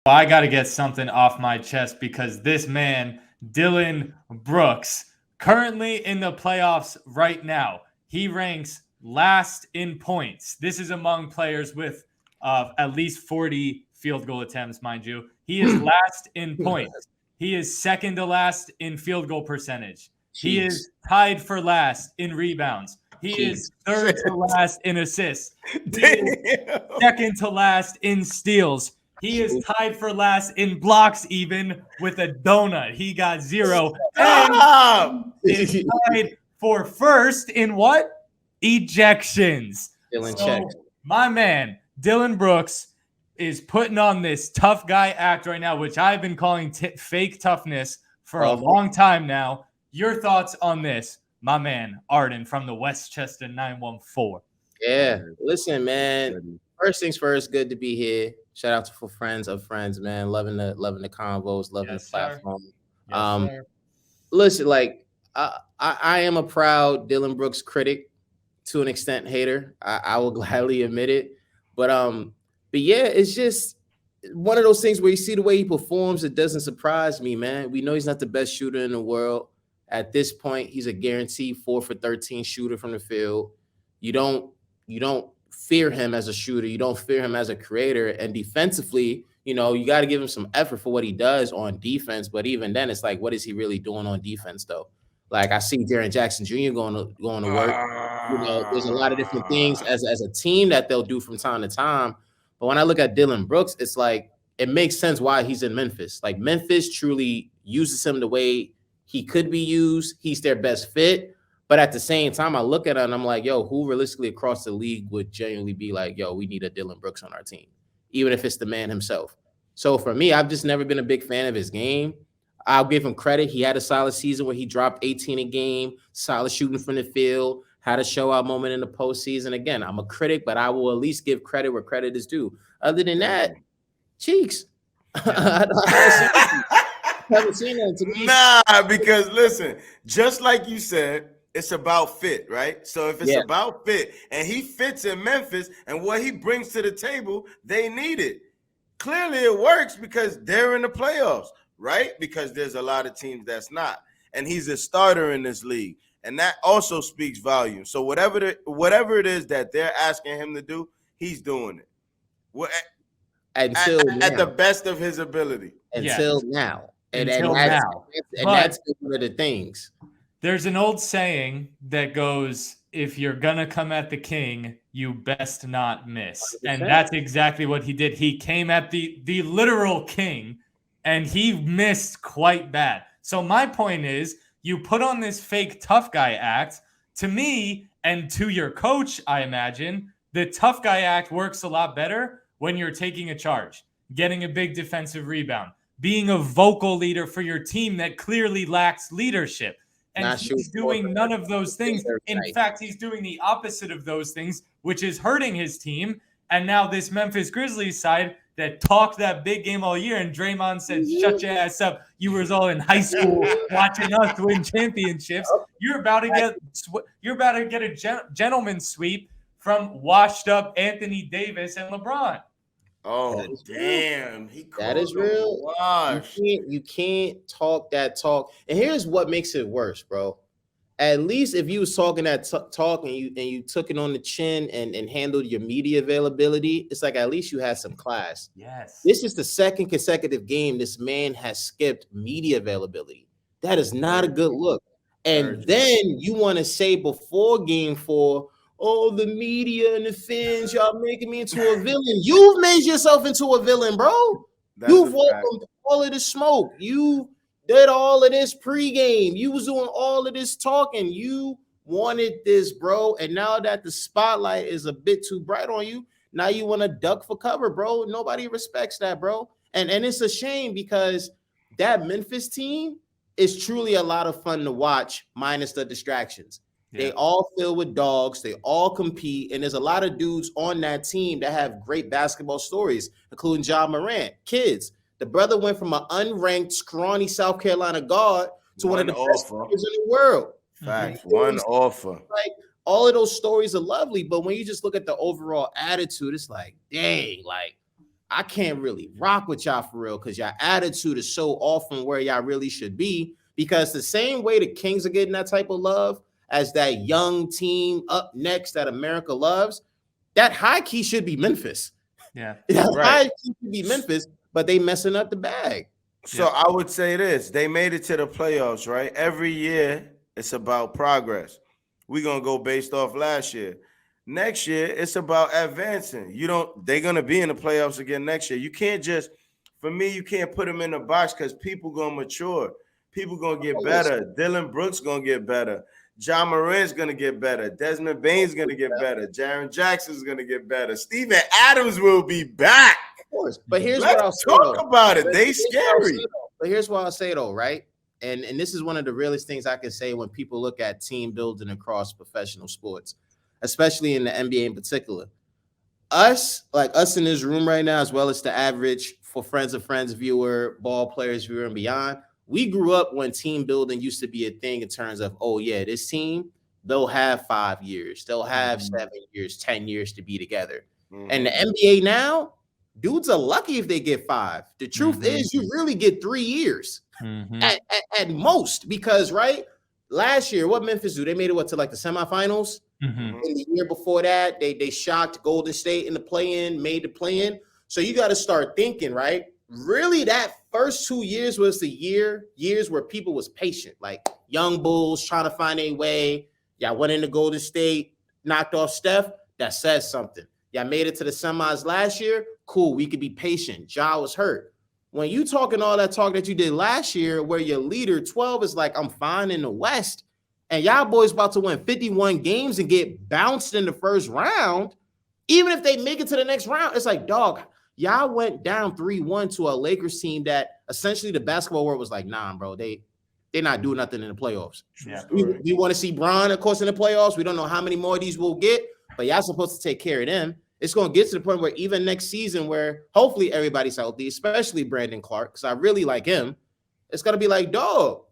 I got to get something off my chest because this man, Dylan Brooks, currently in the playoffs right now, he ranks last in points. This is among players with at least 40 field goal attempts, mind you. He is last in points. He is second to last in field goal percentage. He is tied for last in rebounds. He is third to last in assists. He is second to last in steals. He is tied for last in blocks, even with a donut. He got 0. And is tied for first in what? Ejections. So my man, Dylan Brooks, is putting on this tough guy act right now, which I've been calling fake toughness for a long time now. Your thoughts on this, my man, Arden from the Westchester 914. Yeah, listen, man. First things first, good to be here. Shout out to for friends of friends, man. Loving the convos, loving the platform. Yes, listen, like I am a proud Dylan Brooks critic, to an extent, hater. I will gladly admit it. But yeah, it's just one of those things where you see the way he performs, it doesn't surprise me, man. We know he's not the best shooter in the world. At this point, he's a guaranteed 4 for 13 shooter from the field. You don't fear him as a shooter. You don't fear him as a creator. And defensively, you got to give him some effort for what he does on defense. But even then, it's like, what is he really doing on defense, though? Like, I see Jaren Jackson Jr. going to work. There's a lot of different things as a team that they'll do from time to time. But when I look at Dylan Brooks, it's like it makes sense why he's in Memphis. Like, Memphis truly uses him the way he could be used. He's their best fit. But at the same time, I look at it and I'm like, yo, who realistically across the league would genuinely be like, yo, we need a Dylan Brooks on our team, even if it's the man himself. So for me, I've just never been a big fan of his game. I'll give him credit. He had a solid season where he dropped 18 a game, solid shooting from the field, had a show-out moment in the postseason. Again, I'm a critic, but I will at least give credit where credit is due. Other than that, cheeks. I haven't seen that to me. Nah, because listen, just like you said, it's about fit, right? So if it's about fit and he fits in Memphis and what he brings to the table, they need it. Clearly it works because they're in the playoffs, right? Because there's a lot of teams that's not. And he's a starter in this league. And that also speaks volume. So whatever it is that they're asking him to do, he's doing it. At the best of his ability. Until now. And that's one of the things. There's an old saying that goes, if you're going to come at the king, you best not miss. 100%. And that's exactly what he did. He came at the literal king, and he missed quite bad. So my point is, you put on this fake tough guy act. To me, and to your coach, I imagine, the tough guy act works a lot better when you're taking a charge, getting a big defensive rebound, being a vocal leader for your team that clearly lacks leadership. And he's doing none of those things. In fact, he's doing the opposite of those things, which is hurting his team. And now this Memphis Grizzlies side that talked that big game all year, and Draymond said, shut your ass up. You was all in high school watching us win championships. You're about to get a gentleman's sweep from washed up Anthony Davis and LeBron. Oh, damn. That is real. You can't talk that talk. And here's what makes it worse, bro. At least if you was talking that talk and you took it on the chin and handled your media availability, it's like at least you had some class. Yes. This is the second consecutive game this man has skipped media availability. That is not a good look. And then you want to say before game 4, oh, the media and the fans, y'all making me into a villain. You've made yourself into a villain, bro. You've welcomed all of the smoke. You did all of this pregame. You was doing all of this talking. You wanted this, bro. And now that the spotlight is a bit too bright on you, now you want to duck for cover, bro. Nobody respects that, bro. And it's a shame because that Memphis team is truly a lot of fun to watch, minus the distractions. They all fill with dogs. They all compete. And there's a lot of dudes on that team that have great basketball stories, including Ja Morant. Kids. The brother went from an unranked, scrawny South Carolina guard to one of the best players in the world. Facts. One offer. Like, all of those stories are lovely, but when you just look at the overall attitude, it's like, dang, like, I can't really rock with y'all for real because your attitude is so off from where y'all really should be. Because the same way the Kings are getting that type of love as that young team up next that America loves, that high key should be Memphis. Yeah. That Right. high key should be Memphis, but they messing up the bag. So I would say this: they made it to the playoffs, right? Every year it's about progress. We're gonna go based off last year. Next year it's about advancing. They're gonna be in the playoffs again next year. You can't just, for me, you can't put them in the box because people gonna mature. People gonna get better. Dylan Brooks gonna get better. John Morant's gonna get better. Desmond Bane's gonna get better. Jaren Jackson's gonna get better. Steven Adams will be back. Of course, but here's Let's what I'll say. talk Though. about it. But They here's what I'll scary. say, though. But here's what I'll say though, right? And this is one of the realest things I can say when people look at team building across professional sports, especially in the NBA in particular. Us in this room right now, as well as the average for friends of friends viewer, ball players viewer, and beyond, we grew up when team building used to be a thing in terms of, oh yeah, this team, they'll have 5 years, they'll have 7 years, 10 years to be together. And the NBA now, dudes are lucky if they get 5. The truth is, you really get 3 years at most, because last year, what Memphis do? They made it to like the semifinals. In the year before that, they shocked Golden State in the play-in, made the play-in. So you got to start thinking, right? Really, that first 2 years was the years where people was patient, like young bulls trying to find a way. Y'all went into Golden State, knocked off Steph. That says something. Y'all made it to the semis last year. Cool, we could be patient. Ja was hurt. When you talking all that talk that you did last year, where your leader 12 is like, I'm fine in the West, and y'all boys about to win 51 games and get bounced in the first round, even if they make it to the next round, it's like, dog, y'all went down 3-1 to a Lakers team that essentially the basketball world was like, nah, bro, they're not doing nothing in the playoffs. Yeah. We want to see Bron, of course, in the playoffs. We don't know how many more of these we'll get, but y'all supposed to take care of them. It's going to get to the point where even next season, where hopefully everybody's healthy, especially Brandon Clark, because I really like him, it's going to be like, dog,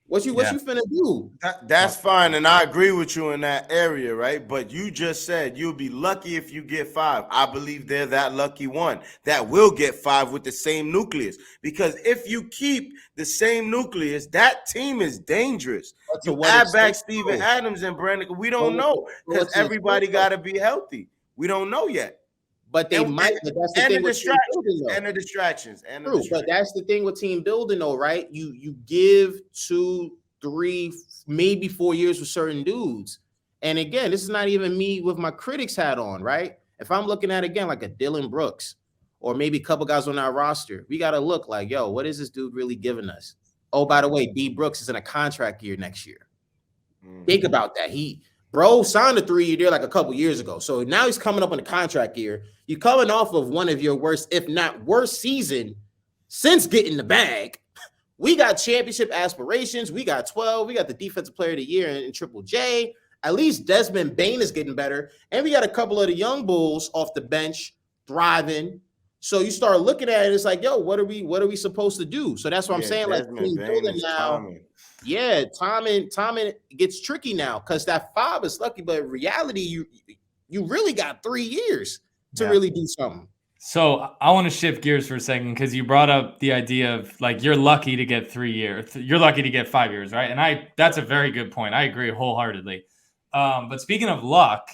what you finna do? That's fine, and I agree with you in that area, right? But you just said you'll be lucky if you get 5. I believe they're that lucky one that will get 5 with the same nucleus. Because if you keep the same nucleus, that team is dangerous. You add back Steven Adams and Brandon. We don't know because everybody got to be healthy. We don't know yet. But they might. But that's the thing with team building, though. And the distractions. True, but that's the thing with team building, though, right? You give 2, 3, maybe 4 years with certain dudes. And again, this is not even me with my critics hat on, right? If I'm looking at, again, like a Dylan Brooks or maybe a couple guys on our roster, we got to look like, yo, what is this dude really giving us? Oh, by the way, D Brooks is in a contract year next year. Think about that. Bro signed a 3-year deal like a couple years ago. So now he's coming up on a contract year. You're coming off of one of your worst, if not worst season since getting the bag. We got championship aspirations. We got 12. We got the defensive player of the year in Triple J. At least Desmond Bain is getting better. And we got a couple of the young bulls off the bench thriving. So you start looking at it, it's like, yo, what are we supposed to do? So that's what I'm saying. Like, team building now. Yeah, timing gets tricky now because that 5 is lucky, but in reality, you really got 3 years to really do something. So I want to shift gears for a second because you brought up the idea of like you're lucky to get 3 years, you're lucky to get 5 years, right? And that's a very good point. I agree wholeheartedly. But speaking of luck,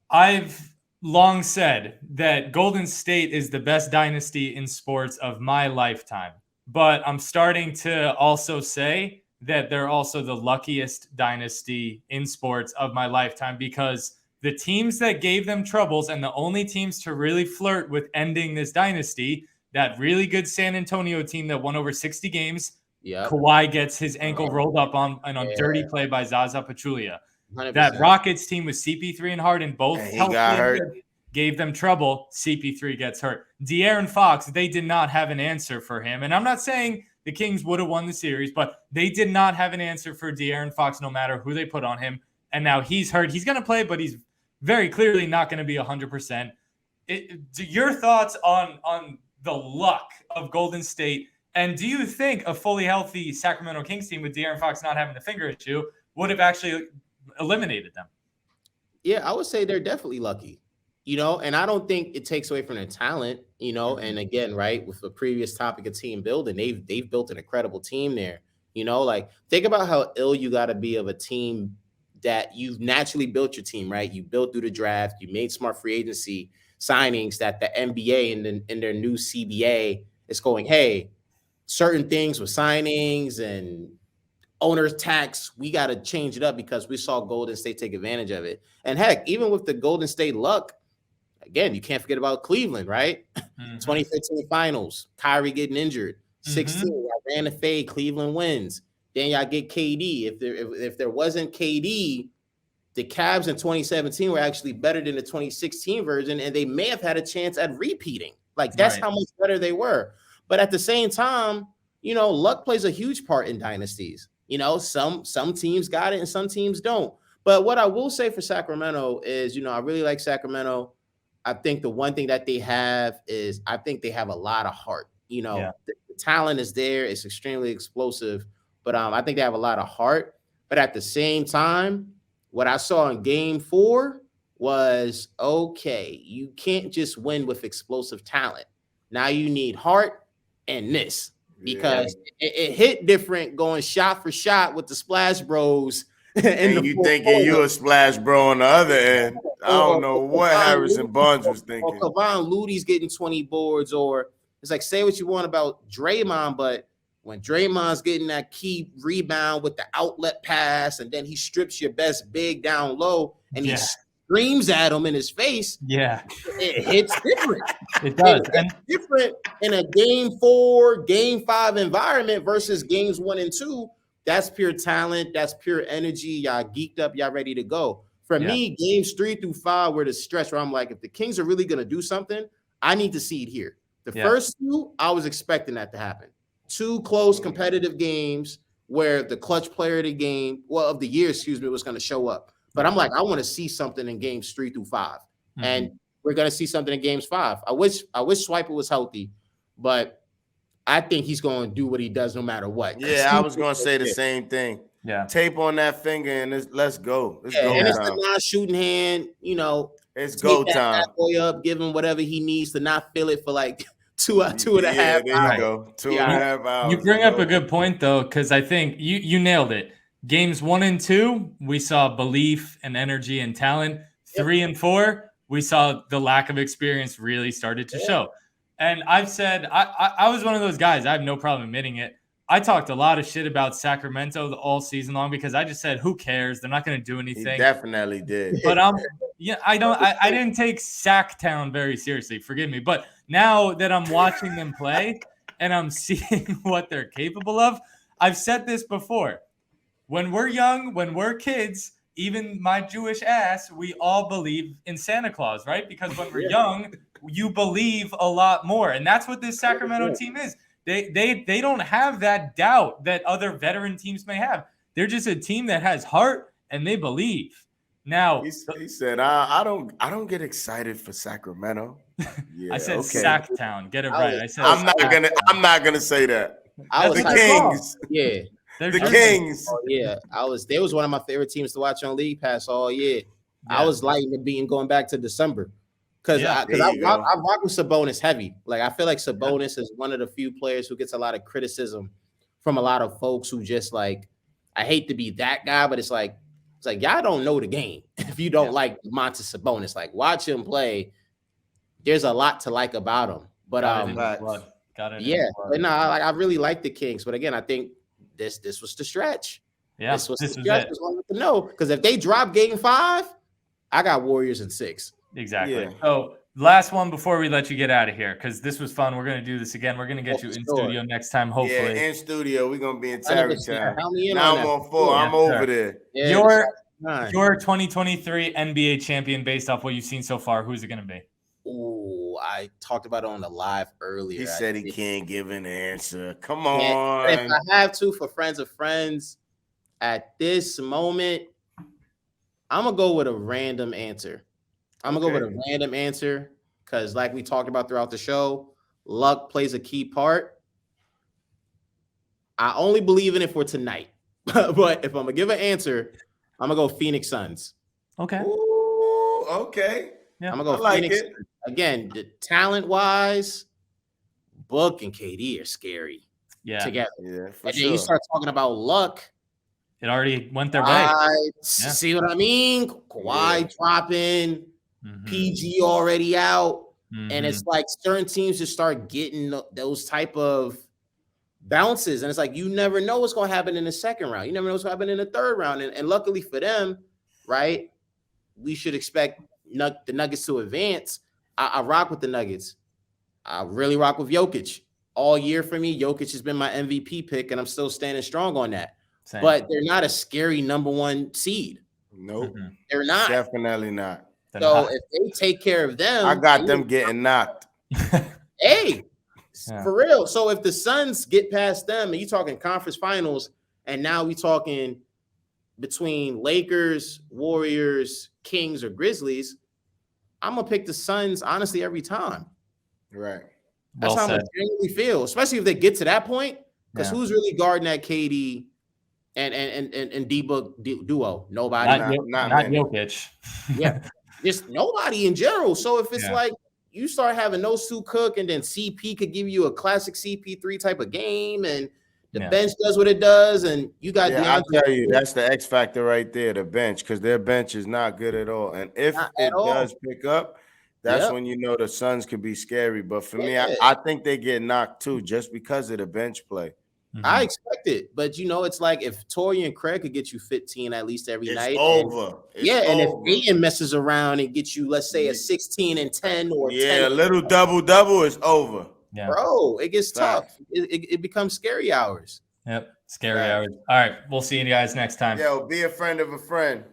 I've long said that Golden State is the best dynasty in sports of my lifetime. But I'm starting to also say that they're also the luckiest dynasty in sports of my lifetime because the teams that gave them troubles and the only teams to really flirt with ending this dynasty, that really good San Antonio team that won over 60 games, Kawhi gets his ankle rolled up on a dirty play by Zaza Pachulia. 100%. That Rockets team with CP3 and Harden both got hurt. Gave them trouble. CP3 gets hurt. De'Aaron Fox, they did not have an answer for him. And I'm not saying the Kings would have won the series, but they did not have an answer for De'Aaron Fox no matter who they put on him. And now he's hurt. He's going to play, but he's very clearly not going to be 100%. Your thoughts on the luck of Golden State, and do you think a fully healthy Sacramento Kings team with De'Aaron Fox not having a finger issue would have actually eliminated them? Yeah, I would say they're definitely lucky. and I don't think it takes away from their talent, and again, right, with the previous topic of team building, they've built an incredible team there. Like think about how ill you got to be of a team that you've naturally built your team, right? You built through the draft, you made smart free agency signings that the NBA and in their new CBA is going, hey, certain things with signings and owner's tax, we got to change it up because we saw Golden State take advantage of it. And heck, even with the Golden State luck, again, you can't forget about Cleveland, right? 2015 finals, Kyrie getting injured. 16, y'all ran the fade, Cleveland wins. Then y'all get KD. If there wasn't KD, the Cavs in 2017 were actually better than the 2016 version, and they may have had a chance at repeating. Like, that's how much better they were. But at the same time, luck plays a huge part in dynasties. Some teams got it and some teams don't. But what I will say for Sacramento is, I really like Sacramento. I think the one thing that they have is I think they have a lot of heart. The talent is there. It's extremely explosive. But I think they have a lot of heart. But at the same time, what I saw in game 4 was, okay, you can't just win with explosive talent. Now you need heart and this. Because it hit different going shot for shot with the Splash Bros. And you thinking you a Splash Bro on the other end. I don't know what Harrison Barnes was thinking. Or Kevon Looney's getting 20 boards, or it's like, say what you want about Draymond, but when Draymond's getting that key rebound with the outlet pass, and then he strips your best big down low, and he screams at him in his face. Yeah, it hits different. It does. It's different in a game 4, game 5 environment versus games 1 and 2. That's pure talent. That's pure energy. Y'all geeked up. Y'all ready to go. For me, games 3 through 5 were the stretch where I'm like, if the Kings are really going to do something, I need to see it here. The first 2, I was expecting that to happen. 2 close competitive games where the clutch player of the game, of the year, was going to show up. But I'm like, I want to see something in games 3 through 5. And we're going to see something in games 5. I wish Swiper was healthy, but I think he's going to do what he does no matter what. Yeah, I was going to say the same thing. Yeah. Tape on that finger and let's go. It's go and time. It's a non-shooting hand, It's go time. Boy up, give him whatever he needs to not feel it for like two and a half there hours. You go. 2.5 hours. You bring up a good point, though, because I think you nailed it. Games 1 and 2, we saw belief and energy and talent. 3 and 4, we saw the lack of experience really started to show. And I've said, I was one of those guys. I have no problem admitting it. I talked a lot of shit about Sacramento all season long because I just said, who cares? They're not going to do anything. He definitely did. But I didn't take Sacktown very seriously. Forgive me. But now that I'm watching them play and I'm seeing what they're capable of, I've said this before. When we're young, when we're kids, even my Jewish ass, we all believe in Santa Claus, right? Because when we're young, you believe a lot more. And that's what this Sacramento team is. They don't have that doubt that other veteran teams may have. They're just a team that has heart and they believe. Now he said, I don't get excited for Sacramento. Yeah, I said Sacktown. Get it right. I said I'm not gonna say that. The Kings. Yeah. The Kings. Oh, yeah. They was one of my favorite teams to watch on League Pass all year. I was lighting the beat and going back to December. Because I rock with Sabonis heavy. Like, I feel like Sabonis is one of the few players who gets a lot of criticism from a lot of folks who just like, I hate to be that guy, but it's like y'all don't know the game if you don't like Montes Sabonis. Like, watch him play. There's a lot to like about him. But but no, I really like the Kings. But again, I think this was the stretch. Yeah, this was the stretch. To know, because if they drop game 5, I got Warriors in 6. Exactly. Yeah. So last one before we let you get out of here, because this was fun. We're going to do this again. We're going to get you in studio next time, hopefully. Yeah, in studio. We're going to be in Tarrytown. Now I'm on 4. I'm over there. Yeah, your 2023 NBA champion based off what you've seen so far, who's it going to be? Oh, I talked about it on the live earlier. He said he can't give an answer. Come on. If I have to, for friends of friends, at this moment, I'm going to go with a random answer. Because like we talked about throughout the show, luck plays a key part. I only believe in it for tonight. But if I'm going to give an answer, I'm going to go Phoenix Suns. Okay. Ooh, okay. Yeah. I'm gonna go like Phoenix. it. Again, the talent-wise, Book and KD are scary together. Yeah, for And sure. then you start talking about luck. It already went their way. See what I mean? Kawhi dropping, PG already out. And it's like certain teams just start getting those type of bounces. And it's like, you never know what's going to happen in the second round. You never know what's going to happen in the third round. And luckily for them, right, we should expect the Nuggets to advance. I rock with the Nuggets. I really rock with Jokic. All year for me, Jokic has been my MVP pick, and I'm still standing strong on that. Same. But they're not a scary number one seed. Nope. They're not. Definitely not. So if they take care of them, I got them getting knocked. Hey, for real. So if the Suns get past them, and you're talking conference finals, and now we talking between Lakers, Warriors, Kings, or Grizzlies, I'm gonna pick the Suns honestly every time. Right. That's how I genuinely feel, especially if they get to that point. Because who's really guarding that KD and D-Book duo? Nobody. Not Jokic. Yeah. Just nobody in general. So if it's like you start having those two cook, and then CP could give you a classic CP3 type of game, and the bench does what it does, and you got I'll tell you, that's the X factor right there, the bench, because their bench is not good at all. And if it does pick up, that's when you know the Suns could be scary. But for me, I think they get knocked too, just because of the bench play. I expect it, but it's like if Torian and Craig could get you 15 at least every night. Over. And if Aiden messes around and gets you, let's say, a 16 and 10 or 10, a little double is over. Yeah. Bro, it gets tough. It becomes scary hours. Yep, scary hours. All right, we'll see you guys next time. Yo, be a friend of a friend.